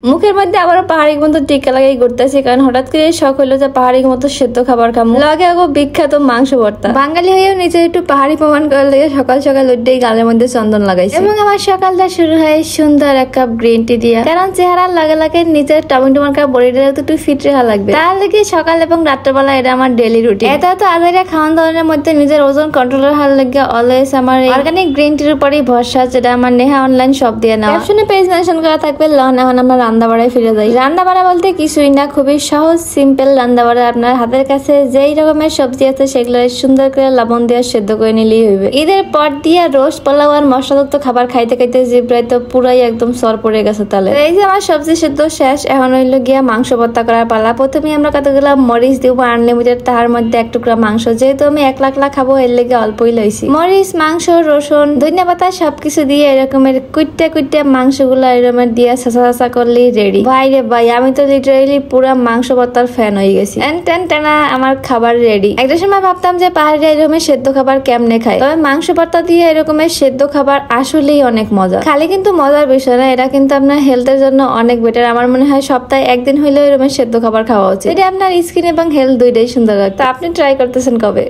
মুখের মধ্যে আবার পাহাড়ি মতো টিকা লাগাই ঘুরতেছি, কারণ হঠাৎ করে শখ হইলো যে পাহাড়ি মতো সেদ্ধ খাবার খাবো, লাগে আগো বিখ্যাত মাংস ভর্তা। বাঙালি হয়েও নিজে একটু পাহাড়ি প্রমাণ করার লেগে সকাল সকাল উঠেই গালের মধ্যে চন্দন লাগাইছি এবং আমার সকালটা শুরু হয় সুন্দর এক কাপ গ্রিন টি দিয়া, কারণ চেহারার লাগে লাগে নিজের টমেটো মার্কা বডিটা একটু ফিট রাখা লাগবে। তার লেগে সকাল এবং রাত্রেবেলা এটা আমার ডেইলি রুটিন। এটা তো আজাইরা খাওয়ান দাওয়ানোর মধ্যে নিজের ওজন কন্ট্রোল রাখার লেগে অলওয়েজ আমার অর্গানিক গ্রিন টির উপরই ভরসা, যেটা আমার নেহা অনলাইন শপ দিয়ে নেওয়া। ক্যাপশনে পেজ মেনশন করা থাকবে। লন এখন আমরা রান্না বাড়ায় ফিরে যাই। রান্না বাড়া বলতে কিছুই না, খুবই সহজ সিম্পল রান্না বাড়া। আপনার হাতের কাছে যেই রকমের সবজি আছে সেগুলো সুন্দর করে লবণ দিয়ে সেদ্ধ করে নিলেই হইবে। ঈদের পর দিয়ে রোস্ট পোলাও আর মশলাযুক্ত খাবার খাইতে খাইতে জিব্রাই তো পুরাই একদম সর পড়ে গেছে তালে। এই যে আমার সবজি সেদ্ধ শেষ, এখন হইলো গিয়া মাংস ভর্তা করার পালা। প্রথমে আমরা কতগুলো মরিচ দিব আনলিমিটেড, তার মধ্যে এক টুকরা মাংস, যেহেতু আমি এক লাখ খাবো এর লেগে অল্পই লইছি। মরিচ, মাংস, রসুন, ধনিয়া পাতা সবকিছু দিয়ে এরকমের কুইটে কুইটে মাংসগুলো এরকমের দিয়ে ছাঁচা ছাঁচা করলেই রেডি। ভাই রে ভাই, আমি তো লিটারেলি পুরা মাংস ভর্তার ফ্যান হয়ে গেছি। টেনা আমার খাবার রেডি। একটা সময় ভাবতাম যে পাহাড়ে এরকমের সেদ্ধ খাবার কেমনে খায়, তবে মাংস ভর্তা দিয়ে এরকমের সেদ্ধ খাবার আসলেই অনেক মজা। খালি কিন্তু মজার বিষয় না, এটা কিন্তু আপনার হেলথের জন্য অনেক বেটার। আমার মনে হয় সপ্তাহে একদিন হইলেও এরকমের সেদ্ধ খাবার খাওয়া উচিত। এটা আপনার স্কিন এবং হেলথ দুইটাই সুন্দর রাখতে। আপনি ট্রাই করতেছেন কবে?